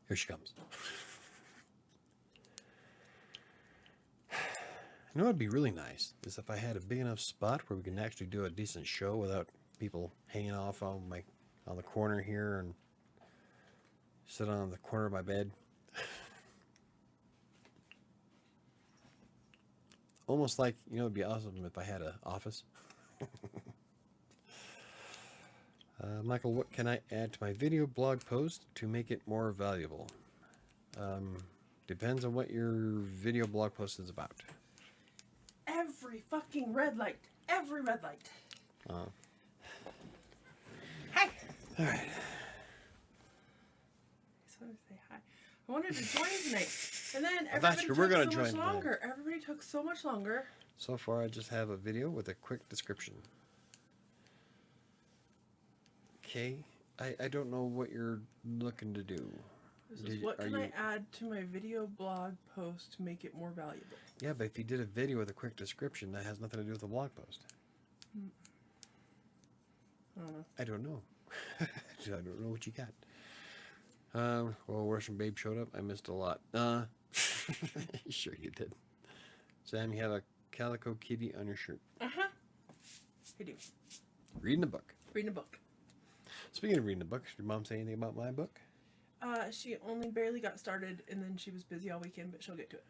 Here she comes. You know what would be really nice is if I had a big enough spot where we can actually do a decent show without people hanging off on the corner here and sit on the corner of my bed. Almost like, it'd be awesome if I had an office. Michael, what can I add to my video blog post to make it more valuable? Depends on what your video blog post is about. Every fucking red light. Every red light. Hi. All right. I just wanted to say hi. I wanted to join tonight. And then I thought everybody you were took gonna so much join longer. Everybody took so much longer. So far, I just have a video with a quick description. Okay. I don't know what you're looking to do. This is what can I add to my video blog post to make it more valuable? Yeah, but if you did a video with a quick description, that has nothing to do with the blog post. I don't know. I don't know what you got. Well, Russian Babe showed up. I missed a lot. Sure you did. Sam, you have a calico kitty on your shirt. Uh-huh. I do. Reading a book. Reading a book. Speaking of reading a book, did your mom say anything about my book? She only barely got started, and then she was busy all weekend, but she'll get to it.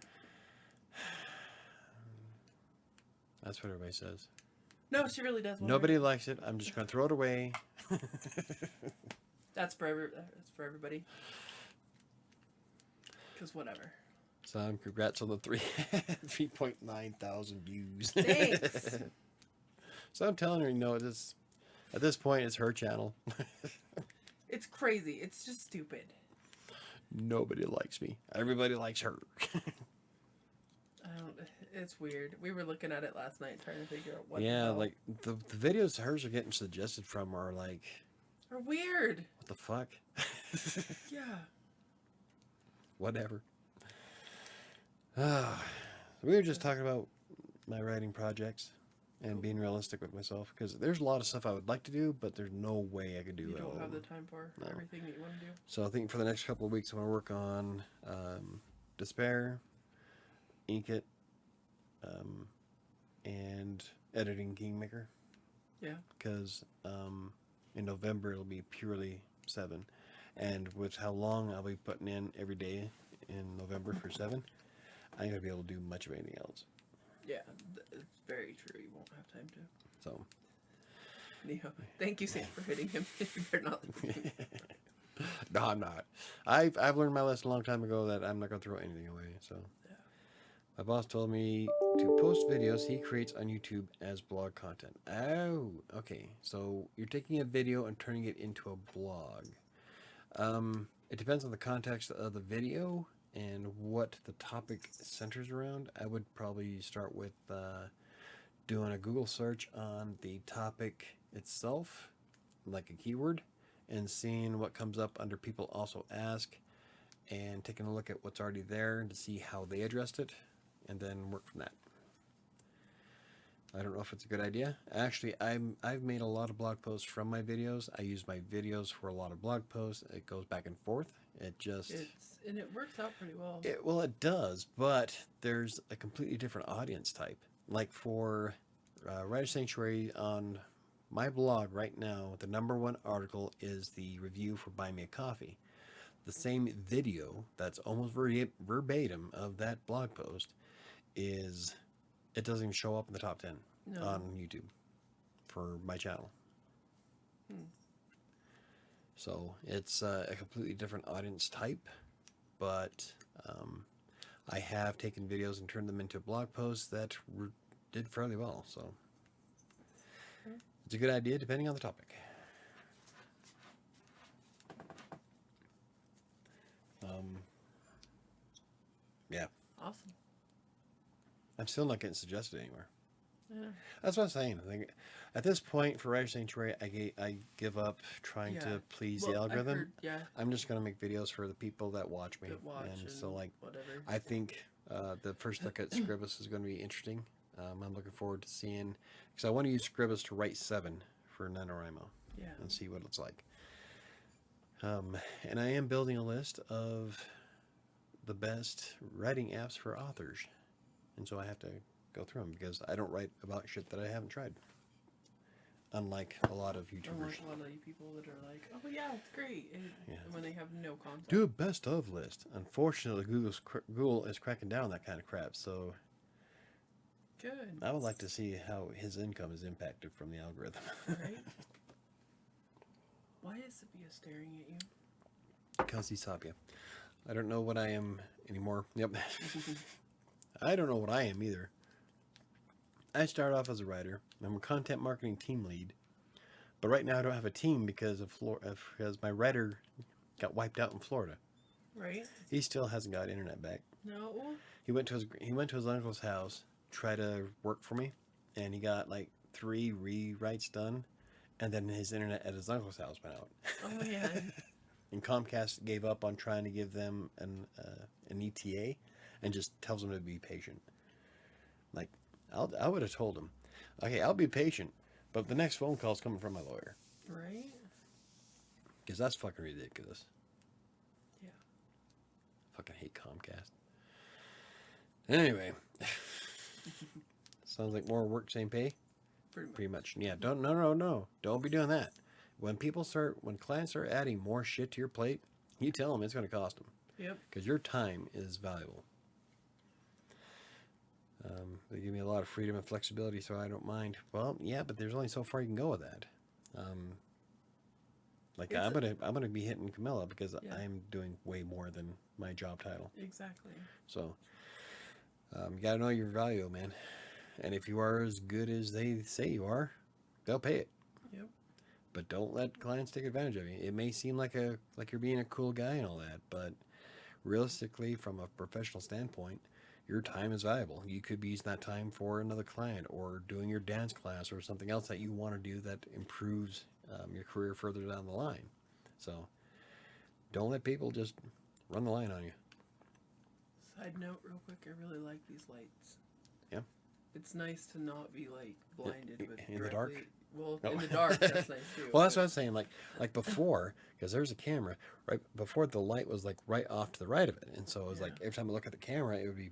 That's what everybody says. No, she really does. Nobody likes it. I'm just going to throw it away. That's for everybody. Because whatever. Sam, congrats on the 3.9 thousand views. Thanks. So I'm telling her, at this point, it's her channel. It's crazy. It's just stupid. Nobody likes me. Everybody likes her. It's weird. We were looking at it last night trying to figure out what. Yeah, like the videos hers are getting suggested from are like. Are weird. What the fuck? Yeah. Whatever. We were just talking about my writing projects and being realistic with myself, because there's a lot of stuff I would like to do, but there's no way I could do it all. You don't have the time for everything that you want to do. So I think for the next couple of weeks, I want to work on Despair, Inkitt, and editing Kingmaker. Yeah. Because in November it'll be purely 7. And with how long I'll be putting in every day in November for 7, I ain't going to be able to do much of anything else. Yeah, it's very true. You won't have time to. So. Neo, thank you, Sam, for hitting him. You're not listening. No, I'm not. I've learned my lesson a long time ago that I'm not going to throw anything away. So. Yeah. My boss told me to post videos he creates on YouTube as blog content. Oh, okay. So you're taking a video and turning it into a blog. It depends on the context of the video and what the topic centers around. I would probably start with doing a Google search on the topic itself, like a keyword, and seeing what comes up under people also ask, and taking a look at what's already there to see how they addressed it, and then work from that. I don't know if it's a good idea. Actually, I've made a lot of blog posts from my videos. I use my videos for a lot of blog posts. It goes back and forth. And it works out pretty well. Well, it does, but there's a completely different audience type. Like for WriterSanctuary on my blog right now, the #1 article is the review for Buy Me a Coffee. The same video that's almost verbatim of that blog post it doesn't even show up in the top 10 on YouTube for my channel. So it's a completely different audience type, but I have taken videos and turned them into blog posts that did fairly well. So it's a good idea depending on the topic. Yeah. Awesome. I'm still not getting suggested anywhere. Yeah. That's what I'm saying. I think at this point for WriterSanctuary, I give up trying to please the algorithm. I'm just going to make videos for the people that watch me. And so, like, whatever. I think the first look at Scribus is going to be interesting. I'm looking forward to seeing, because I want to use Scribus to write 7 for NaNoWriMo and see what it's like. And I am building a list of the best writing apps for authors. And so I have to go through them because I don't write about shit that I haven't tried. Unlike a lot of YouTubers. Unlike a lot of people that are like, oh yeah, it's great. And when they have no concept. Do a best of list. Unfortunately, Google is cracking down on that kind of crap. So good. I would like to see how his income is impacted from the algorithm. Right? Why is Sophia staring at you? Because he's Sapia. I don't know what I am anymore. Yep. I don't know what I am either. I started off as a writer. I'm a content marketing team lead. But right now I don't have a team because because my writer got wiped out in Florida. Right. He still hasn't got internet back. No. He went to his uncle's house, tried to work for me, and he got like 3 rewrites done, and then his internet at his uncle's house went out. Oh yeah. And Comcast gave up on trying to give them an ETA, and just tells them to be patient. Like, I would have told him, okay, I'll be patient, but the next phone call is coming from my lawyer. Right? Because that's fucking ridiculous. Yeah. Fucking hate Comcast. Anyway. Sounds like more work, same pay? Pretty much. Yeah, no. Don't be doing that. When clients start adding more shit to your plate, you tell them it's going to cost them. Yep. Because your time is valuable. They give me a lot of freedom and flexibility, so I don't mind. Well, yeah, but there's only so far you can go with that. I'm gonna be hitting Camilla because I'm doing way more than my job title. Exactly. So you gotta know your value, man. And if you are as good as they say you are, they'll pay it. Yep. But don't let clients take advantage of you. It may seem like you're being a cool guy and all that, but realistically, from a professional standpoint, your time is valuable. You could be using that time for another client or doing your dance class or something else that you want to do that improves your career further down the line. So don't let people just run the line on you. Side note real quick, I really like these lights. Yeah. It's nice to not be like blinded with in the dark. Well, in the dark, that's nice too. Well, that's what I was saying. Like before, because there's a camera right before, the light was like right off to the right of it, and so it was like every time I look at the camera, it would be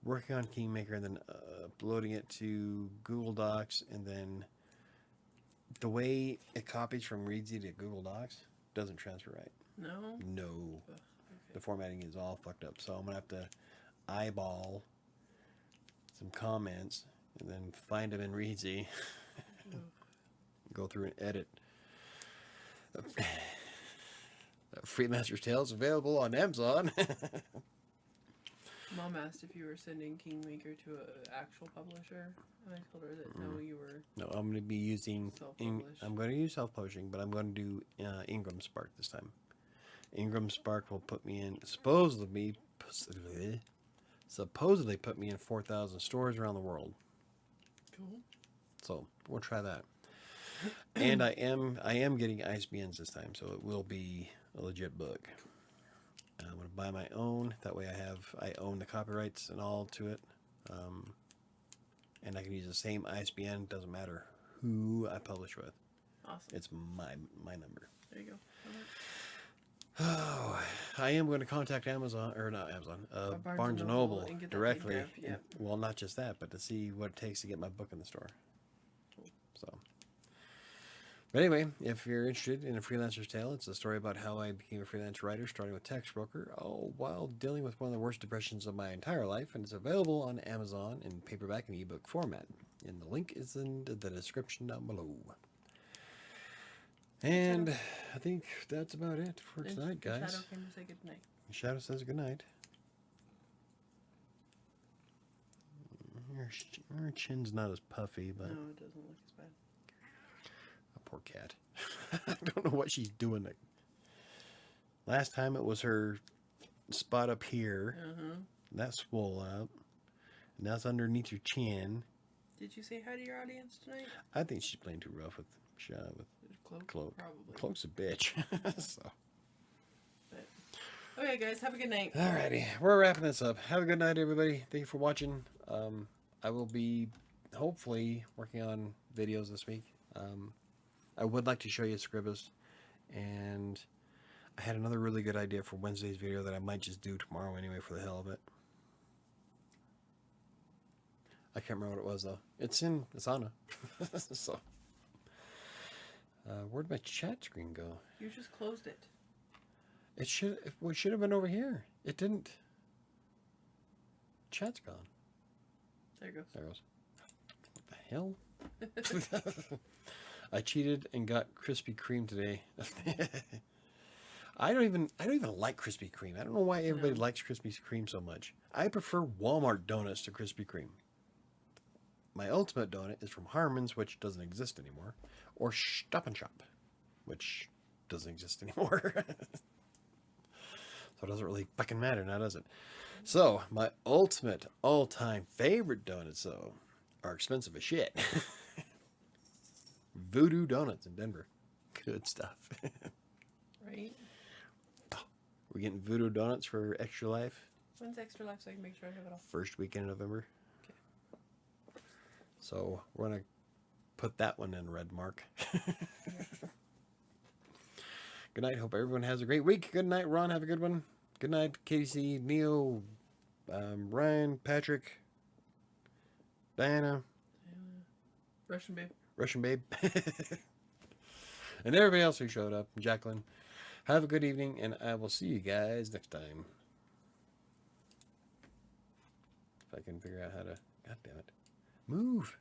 working on Kingmaker and then uploading it to Google Docs, and then the way it copies from Readsy to Google Docs doesn't transfer right. No? No. Ugh, okay. The formatting is all fucked up. So I'm going to have to eyeball some comments and then find them in Readsy. Go through and edit. Freelancer's Tale is available on Amazon. Mom asked if you were sending Kingmaker to an actual publisher, and I told her that no, you were. No, I'm going to be using. I'm going to use self-publishing, but I'm going to do Ingram Spark this time. Ingram Spark will put me in supposedly put me in 4,000 stores around the world. Cool. So we'll try that. And I am getting ISBNs this time, so it will be a legit book. I'm going to buy my own. That way I own the copyrights and all to it. And I can use the same ISBN. Doesn't matter who I publish with. Awesome. It's my number. There you go. Oh, I am going to contact Amazon, or not Amazon, Barnes & Noble and get that directly. PDF, yeah. Well, not just that, but to see what it takes to get my book in the store. Cool. So, but anyway, if you're interested in A Freelancer's Tale, it's a story about how I became a freelance writer, starting with text broker, all while dealing with one of the worst depressions of my entire life, and it's available on Amazon in paperback and ebook format. And the link is in the description down below. And I think that's about it for tonight, guys. Shadow came to say good night. Shadow says good night. Her chin's not as puffy, but... No, it doesn't look as bad. A poor cat. I don't know what she's doing. Last time it was her spot up here. That swole up. And that's underneath her chin. Did you say hi to your audience tonight? I think she's playing too rough with Cloak. Probably. Cloak's a bitch. So. But, okay, guys, have a good night. Alrighty, we're wrapping this up. Have a good night, everybody. Thank you for watching. I will be hopefully working on videos this week. I would like to show you Scribus, and I had another really good idea for Wednesday's video that I might just do tomorrow anyway for the hell of it. I can't remember what it was though. It's in Asana. So. Where'd my chat screen go? You just closed it. It should have been over here. It didn't. Chat's gone. There it goes. There it goes. What the hell? I cheated and got Krispy Kreme today. I don't even like Krispy Kreme. I don't know why everybody likes Krispy Kreme so much. I prefer Walmart donuts to Krispy Kreme. My ultimate donut is from Harmon's, which doesn't exist anymore, or Stop and Shop, which doesn't exist anymore. So it doesn't really fucking matter now, does it? So my ultimate all-time favorite donuts, though, are expensive as shit. Voodoo Donuts in Denver. Good stuff. Right? We're getting Voodoo Donuts for Extra Life. When's Extra Life so I can make sure I have it all? First weekend in November. Okay. So we're going to put that one in red mark. Good night. Hope everyone has a great week. Good night, Ron. Have a good one. Good night, Casey, Neo, Ryan, Patrick, Diana. Russian babe. Russian babe. And everybody else who showed up. Jacqueline. Have a good evening, and I will see you guys next time. If I can figure out how to... God damn it. Move.